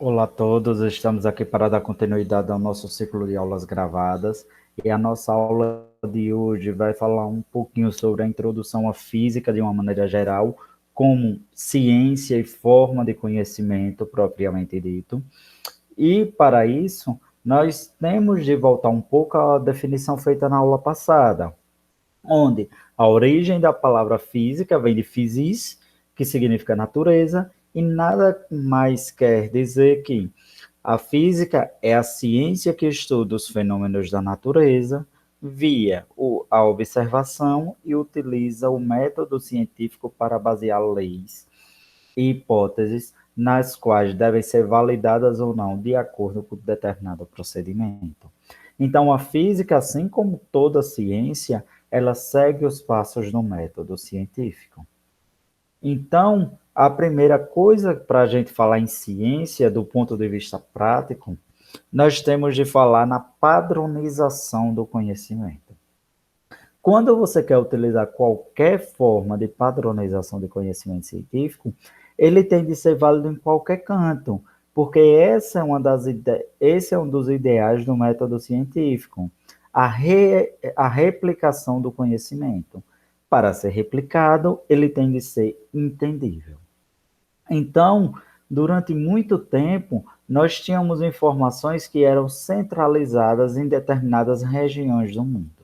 Olá a todos, estamos aqui para dar continuidade ao nosso ciclo de aulas gravadas e a nossa aula de hoje vai falar um pouquinho sobre a introdução à física de uma maneira geral, como ciência e forma de conhecimento propriamente dito. E para isso, nós temos de voltar um pouco à definição feita na aula passada, onde a origem da palavra física vem de physis, que significa natureza, e nada mais quer dizer que a física é a ciência que estuda os fenômenos da natureza via a observação e utiliza o método científico para basear leis e hipóteses nas quais devem ser validadas ou não de acordo com determinado procedimento. Então, a física, assim como toda ciência, ela segue os passos do método científico. Então, a primeira coisa para a gente falar em ciência, do ponto de vista prático, nós temos de falar na padronização do conhecimento. Quando você quer utilizar qualquer forma de padronização de conhecimento científico, ele tem de ser válido em qualquer canto, porque esse é um dos ideais do método científico, a replicação do conhecimento. Para ser replicado, ele tem de ser entendível. Então, durante muito tempo, nós tínhamos informações que eram centralizadas em determinadas regiões do mundo.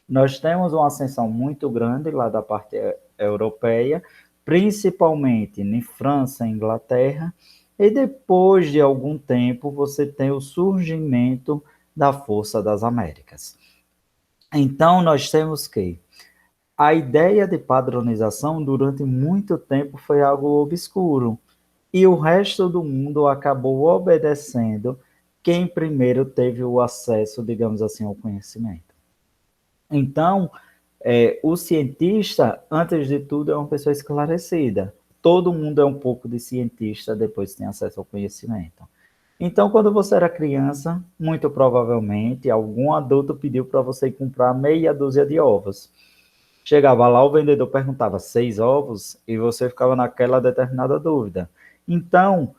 Nós temos uma ascensão muito grande lá da parte europeia, principalmente em França e Inglaterra, e depois de algum tempo você tem o surgimento da Força das Américas. Então, nós temos que a ideia de padronização durante muito tempo foi algo obscuro, e o resto do mundo acabou obedecendo quem primeiro teve o acesso, digamos assim, ao conhecimento. Então, o cientista, antes de tudo, é uma pessoa esclarecida. Todo mundo é um pouco de cientista depois que tem acesso ao conhecimento. Então, quando você era criança, muito provavelmente, algum adulto pediu para você comprar meia dúzia de ovos. Chegava lá, o vendedor perguntava 6 ovos e você ficava naquela determinada dúvida. Então,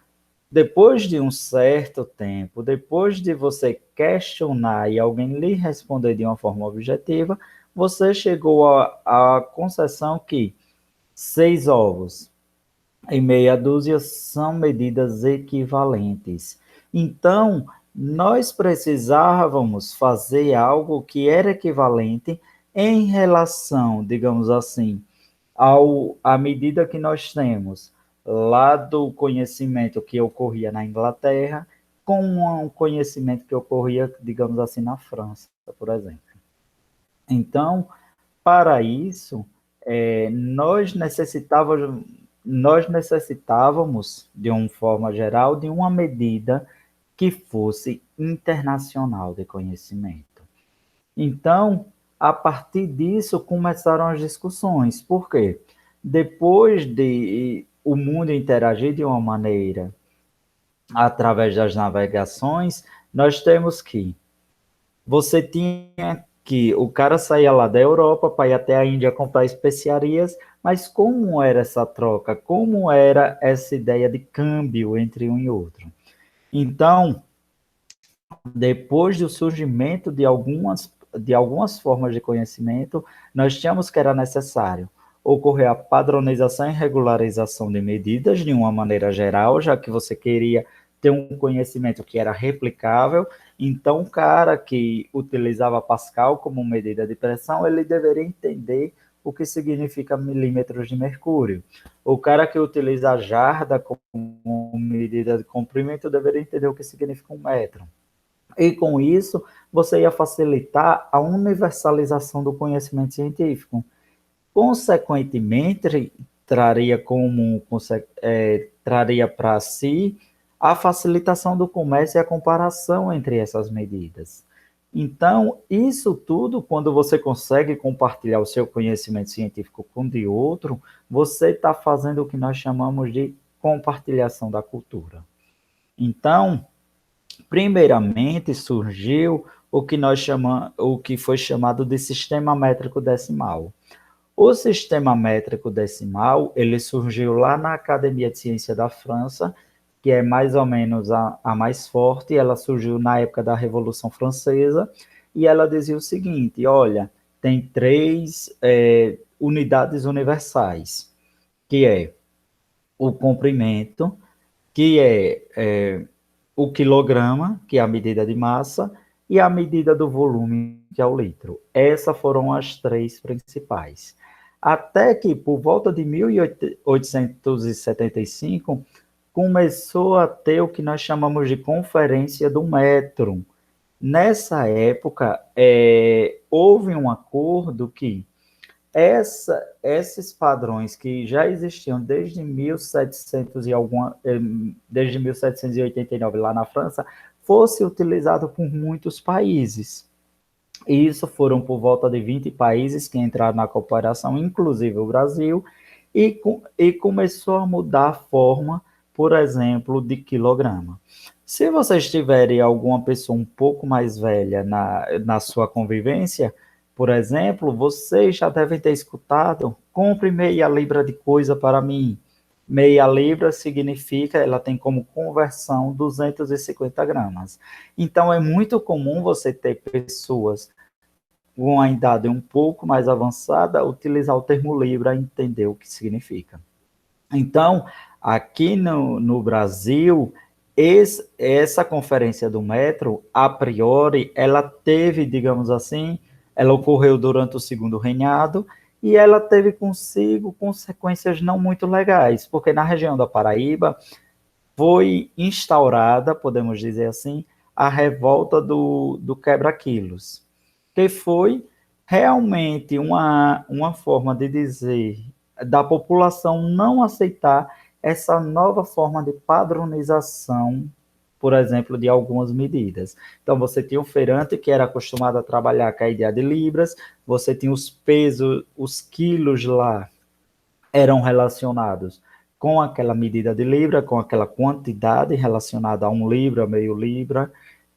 depois de um certo tempo, depois de você questionar e alguém lhe responder de uma forma objetiva, você chegou à concessão que 6 ovos e meia dúzia são medidas equivalentes. Então, nós precisávamos fazer algo que era equivalente em relação, digamos assim, à medida que nós temos lá do conhecimento que ocorria na Inglaterra com um conhecimento que ocorria, digamos assim, na França, por exemplo. Então, para isso, nós necessitávamos, de uma forma geral, de uma medida que fosse internacional de conhecimento. Então, a partir disso, começaram as discussões. Por quê? Depois de o mundo interagir de uma maneira através das navegações, nós temos que você tinha que o cara saía lá da Europa para ir até a Índia comprar especiarias, mas como era essa troca? Como era essa ideia de câmbio entre um e outro? Então, depois do surgimento de algumas formas de conhecimento, nós tínhamos que era necessário ocorrer a padronização e regularização de medidas de uma maneira geral, já que você queria ter um conhecimento que era replicável. Então, o cara que utilizava Pascal como medida de pressão, ele deveria entender o que significa milímetros de mercúrio. O cara que utiliza a jarda como medida de comprimento deveria entender o que significa um metro. E com isso, você ia facilitar a universalização do conhecimento científico. Consequentemente, traria para si a facilitação do comércio e a comparação entre essas medidas. Então, isso tudo, quando você consegue compartilhar o seu conhecimento científico com o de outro, você está fazendo o que nós chamamos de compartilhação da cultura. Então, primeiramente surgiu o que foi chamado de sistema métrico decimal. O sistema métrico decimal, ele surgiu lá na Academia de Ciência da França, que é mais ou menos a mais forte. Ela surgiu na época da Revolução Francesa, e ela dizia o seguinte: olha, tem três unidades universais, que é o comprimento, que é o quilograma, que é a medida de massa, e a medida do volume, que é o litro. Essas foram as três principais. Até que, por volta de 1875, começou a ter o que nós chamamos de Conferência do Metro. Nessa época, houve um acordo que esses padrões que já existiam desde 1700 e alguma, desde 1789 lá na França, fosse utilizado por muitos países. E isso foram por volta de 20 países que entraram na cooperação, inclusive o Brasil, e começou a mudar a forma, por exemplo, de quilograma. Se vocês tiverem alguma pessoa um pouco mais velha na sua convivência, por exemplo, vocês já devem ter escutado: compre meia libra de coisa para mim. Meia libra significa, ela tem como conversão 250 gramas. Então, é muito comum você ter pessoas com uma idade um pouco mais avançada utilizar o termo libra e entender o que significa. Então, aqui no Brasil, essa conferência do metro, a priori, ela teve, digamos assim, ela ocorreu durante o segundo reinado, e ela teve consigo consequências não muito legais, porque na região da Paraíba foi instaurada, podemos dizer assim, a revolta do quebra-quilos, que foi realmente uma forma de dizer da população não aceitar essa nova forma de padronização, por exemplo, de algumas medidas. Então, você tinha o feirante que era acostumado a trabalhar com a ideia de libras, você tinha os pesos, os quilos lá eram relacionados com aquela medida de libra, com aquela quantidade relacionada a 1 libra, meio libra,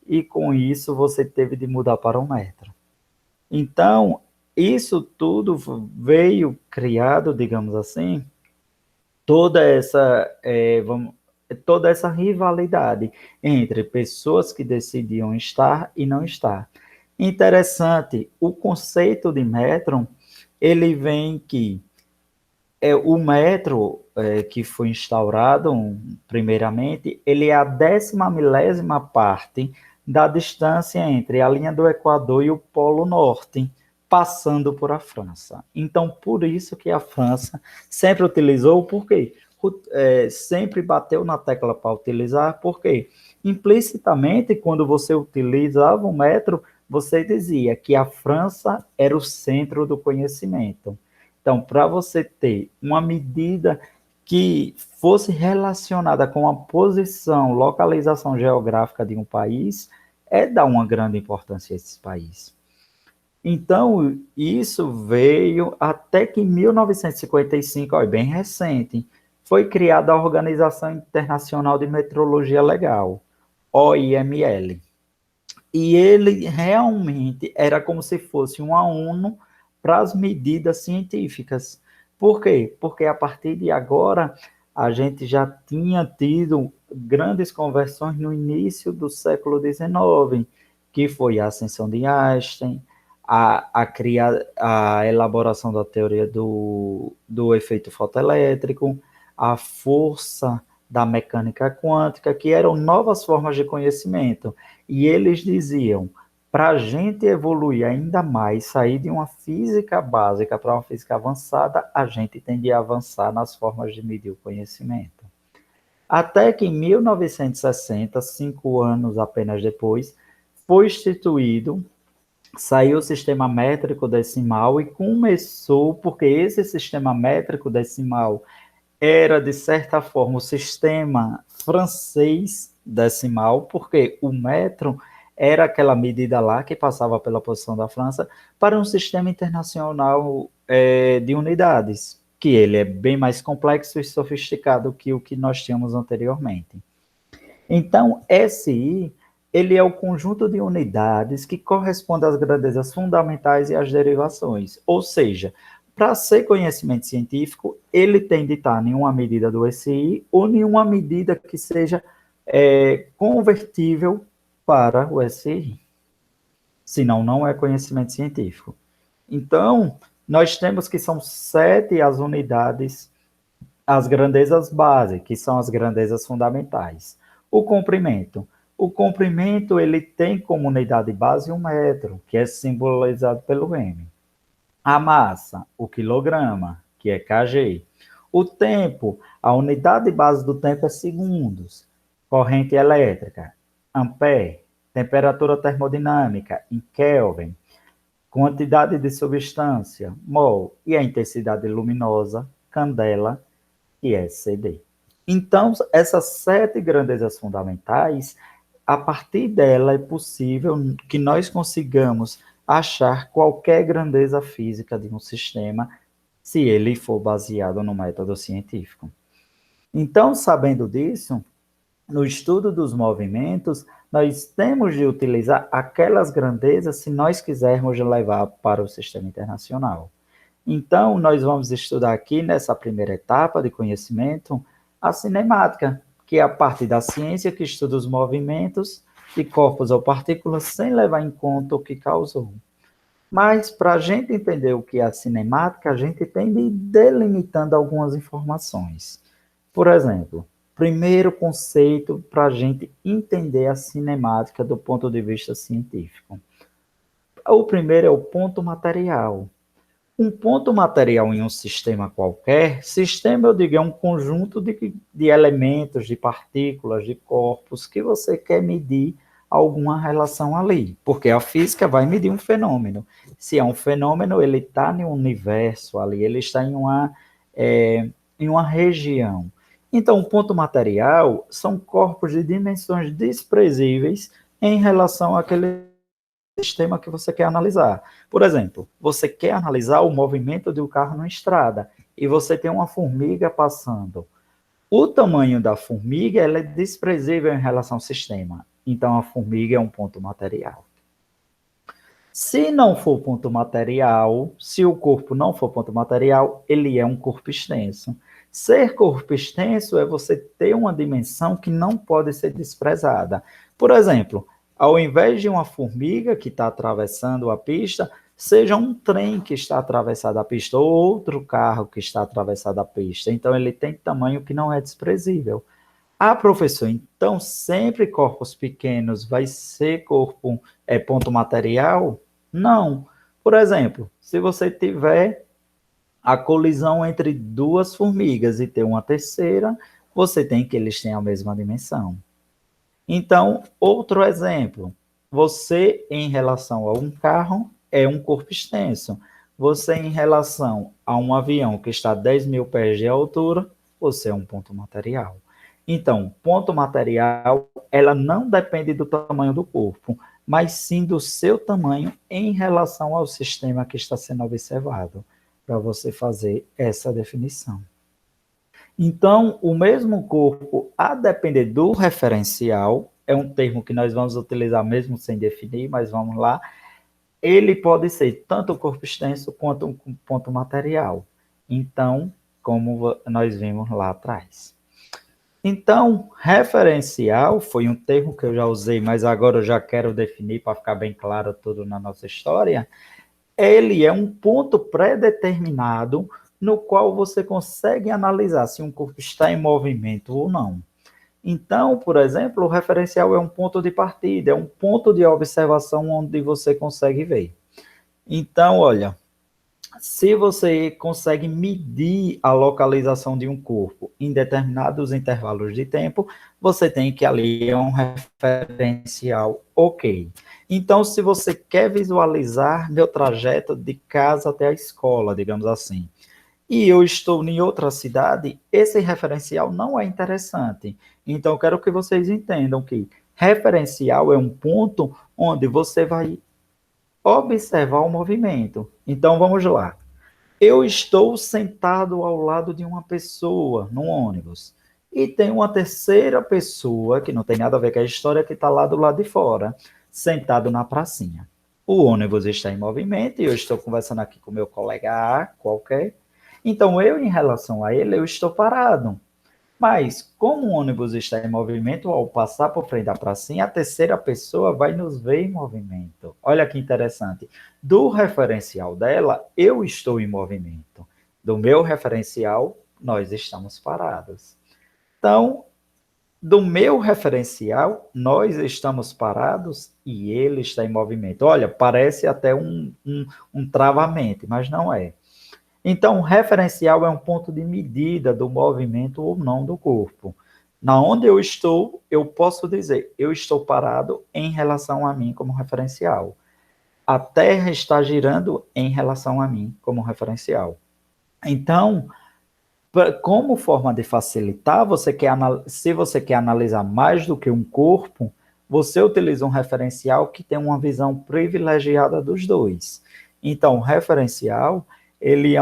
e com isso você teve de mudar para um metro. Então, isso tudo veio criado, digamos assim, toda essa, toda essa rivalidade entre pessoas que decidiam estar e não estar. Interessante, o conceito de metro, ele vem que o metro que foi instaurado primeiramente, ele é a 10ª milésima parte da distância entre a linha do Equador e o Polo Norte, passando por a França. Então, por isso que a França sempre utilizou, por quê? Sempre bateu na tecla para utilizar, porque implicitamente, quando você utilizava o metro, você dizia que a França era o centro do conhecimento. Então, para você ter uma medida que fosse relacionada com a posição, localização geográfica de um país, dar uma grande importância a esse país. Então, isso veio até que em 1955, ó, é bem recente, foi criada a Organização Internacional de Metrologia Legal, OIML. E ele realmente era como se fosse uma ONU para as medidas científicas. Por quê? Porque a partir de agora a gente já tinha tido grandes conversões no início do século XIX, que foi a ascensão de Einstein, a elaboração da teoria do efeito fotoelétrico, a força da mecânica quântica, que eram novas formas de conhecimento. E eles diziam: para a gente evoluir ainda mais, sair de uma física básica para uma física avançada, a gente tem de avançar nas formas de medir o conhecimento. Até que em 1960, 5 anos apenas depois, foi instituído, saiu o sistema métrico decimal e começou, porque esse sistema métrico decimal era, de certa forma, o sistema francês decimal, porque o metro era aquela medida lá que passava pela posição da França para um sistema internacional de unidades, que ele é bem mais complexo e sofisticado que o que nós tínhamos anteriormente. Então, SI, ele é o conjunto de unidades que corresponde às grandezas fundamentais e às derivações, ou seja, para ser conhecimento científico, ele tem de estar em uma medida do SI ou em uma medida que seja convertível para o SI. Senão, não é conhecimento científico. Então, nós temos que são 7 as unidades, as grandezas base, que são as grandezas fundamentais. O comprimento. O comprimento, ele tem como unidade base 1 metro, que é simbolizado pelo M. A massa, o quilograma, que é kg. O tempo, a unidade base do tempo é segundos. Corrente elétrica, ampere. Temperatura termodinâmica, em Kelvin. Quantidade de substância, mol. E a intensidade luminosa, candela, que é CD. Então, essas 7 grandezas fundamentais, a partir dela é possível que nós consigamos achar qualquer grandeza física de um sistema, se ele for baseado no método científico. Então, sabendo disso, no estudo dos movimentos, nós temos de utilizar aquelas grandezas se nós quisermos levar para o sistema internacional. Então, nós vamos estudar aqui, nessa primeira etapa de conhecimento, a cinemática, que é a parte da ciência que estuda os movimentos de corpos ou partículas sem levar em conta o que causou. Mas, para a gente entender o que é a cinemática, a gente tem de ir delimitando algumas informações. Por exemplo, primeiro conceito para a gente entender a cinemática do ponto de vista científico. O primeiro é o ponto material. Um ponto material em um sistema qualquer, sistema, eu digo, é um conjunto de elementos, de partículas, de corpos, que você quer medir alguma relação ali, porque a física vai medir um fenômeno. Se é um fenômeno, ele está em um universo ali, ele está em uma região. Então, o ponto material são corpos de dimensões desprezíveis em relação àquele sistema que você quer analisar. Por exemplo, você quer analisar o movimento de um carro na estrada e você tem uma formiga passando. O tamanho da formiga ela é desprezível em relação ao sistema. Então, a formiga é um ponto material. Se não for ponto material, se o corpo não for ponto material, ele é um corpo extenso. Ser corpo extenso é você ter uma dimensão que não pode ser desprezada. Por exemplo, ao invés de uma formiga que está atravessando a pista, seja um trem que está atravessando a pista ou outro carro que está atravessando a pista. Então, ele tem tamanho que não é desprezível. Ah, professor, então sempre corpos pequenos vai ser ponto material? Não. Por exemplo, se você tiver a colisão entre 2 formigas e ter uma terceira, você tem que eles têm a mesma dimensão. Então, outro exemplo, você em relação a um carro é um corpo extenso. Você em relação a um avião que está a 10 mil pés de altura, você é um ponto material. Então, ponto material, ela não depende do tamanho do corpo, mas sim do seu tamanho em relação ao sistema que está sendo observado, para você fazer essa definição. Então, o mesmo corpo, a depender do referencial, é um termo que nós vamos utilizar mesmo sem definir, mas vamos lá, ele pode ser tanto o corpo extenso quanto um ponto material. Então, como nós vimos lá atrás. Então, referencial foi um termo que eu já usei, mas agora eu já quero definir para ficar bem claro tudo na nossa história. Ele é um ponto pré-determinado no qual você consegue analisar se um corpo está em movimento ou não. Então, por exemplo, o referencial é um ponto de partida, é um ponto de observação onde você consegue ver. Então, olha, se você consegue medir a localização de um corpo em determinados intervalos de tempo, você tem que ali é um referencial ok. Então, se você quer visualizar meu trajeto de casa até a escola, digamos assim, e eu estou em outra cidade, esse referencial não é interessante. Então, eu quero que vocês entendam que referencial é um ponto onde você vai observar o movimento. Então, vamos lá. Eu estou sentado ao lado de uma pessoa num ônibus. E tem uma terceira pessoa, que não tem nada a ver com a história, que está lá do lado de fora, sentado na pracinha. O ônibus está em movimento e eu estou conversando aqui com meu colega A qualquer. Então, eu, em relação a ele, eu estou parado. Mas, como o ônibus está em movimento, ao passar por frente da pracinha, a terceira pessoa vai nos ver em movimento. Olha que interessante. Do referencial dela, eu estou em movimento. Do meu referencial, nós estamos parados. Então, do meu referencial, nós estamos parados e ele está em movimento. Olha, parece até um travamente, mas não é. Então, o referencial é um ponto de medida do movimento ou não do corpo. Na onde eu estou, eu posso dizer, eu estou parado em relação a mim como referencial. A Terra está girando em relação a mim como referencial. Então, como forma de facilitar, se você quer analisar mais do que um corpo, você utiliza um referencial que tem uma visão privilegiada dos dois. Então, o referencial, ele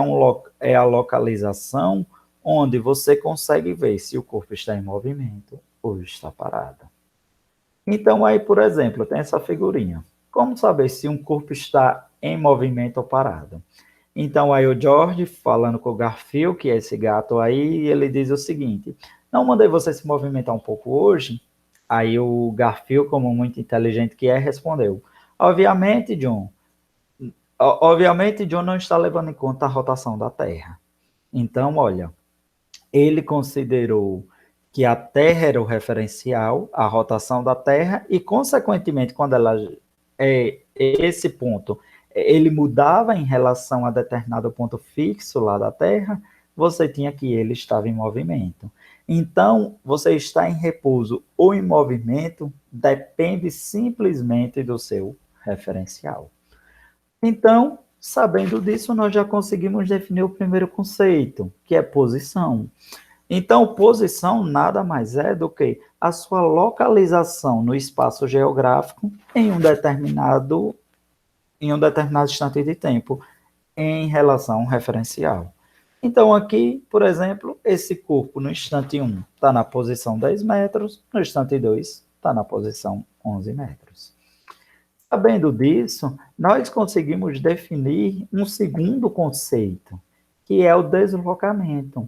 é a localização onde você consegue ver se o corpo está em movimento ou está parado. Então, aí, por exemplo, tem essa figurinha. Como saber se um corpo está em movimento ou parado? Então, aí o George, falando com o Garfield, que é esse gato aí, ele diz o seguinte: não mandei você se movimentar um pouco hoje? Aí o Garfield, como muito inteligente que é, respondeu: obviamente, John. Obviamente, John não está levando em conta a rotação da Terra. Então, olha, ele considerou que a Terra era o referencial, a rotação da Terra, e, consequentemente, quando ela esse ponto ele mudava em relação a determinado ponto fixo lá da Terra, você tinha que ele estava em movimento. Então, você está em repouso ou em movimento depende simplesmente do seu referencial. Então, sabendo disso, nós já conseguimos definir o primeiro conceito, que é posição. Então, posição nada mais é do que a sua localização no espaço geográfico em um determinado instante de tempo em relação a um referencial. Então, aqui, por exemplo, esse corpo no instante 1 está na posição 10 metros, no instante 2 está na posição 11 metros. Sabendo disso, nós conseguimos definir um segundo conceito, que é o deslocamento,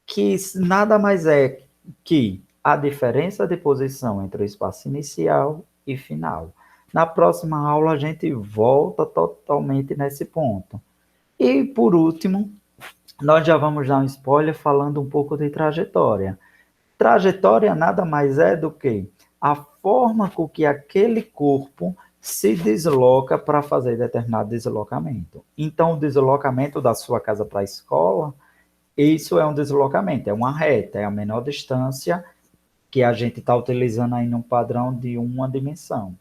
que nada mais é que a diferença de posição entre o espaço inicial e final. Na próxima aula, a gente volta totalmente nesse ponto. E, por último, nós já vamos dar um spoiler falando um pouco de trajetória. Trajetória nada mais é do que a forma com que aquele corpo se desloca para fazer determinado deslocamento. Então, o deslocamento da sua casa para a escola, isso é um deslocamento, é uma reta, é a menor distância que a gente está utilizando aí num padrão de uma dimensão.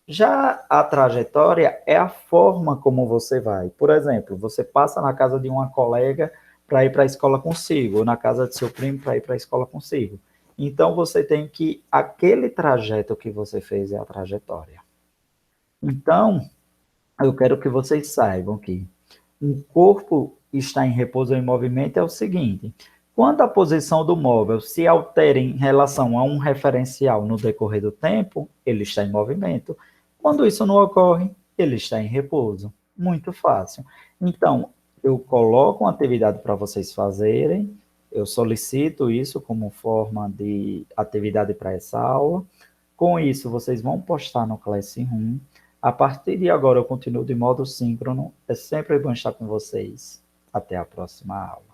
Já a trajetória é a forma como você vai. Por exemplo, você passa na casa de uma colega para ir para a escola consigo, ou na casa de seu primo para ir para a escola consigo. Então, você tem que, aquele trajeto que você fez é a trajetória. Então, eu quero que vocês saibam que um corpo está em repouso ou em movimento é o seguinte: quando a posição do móvel se altera em relação a um referencial no decorrer do tempo, ele está em movimento. Quando isso não ocorre, ele está em repouso. Muito fácil. Então, eu coloco uma atividade para vocês fazerem, eu solicito isso como forma de atividade para essa aula. Com isso, vocês vão postar no Classroom. A partir de agora, eu continuo de modo síncrono. É sempre bom estar com vocês. Até a próxima aula.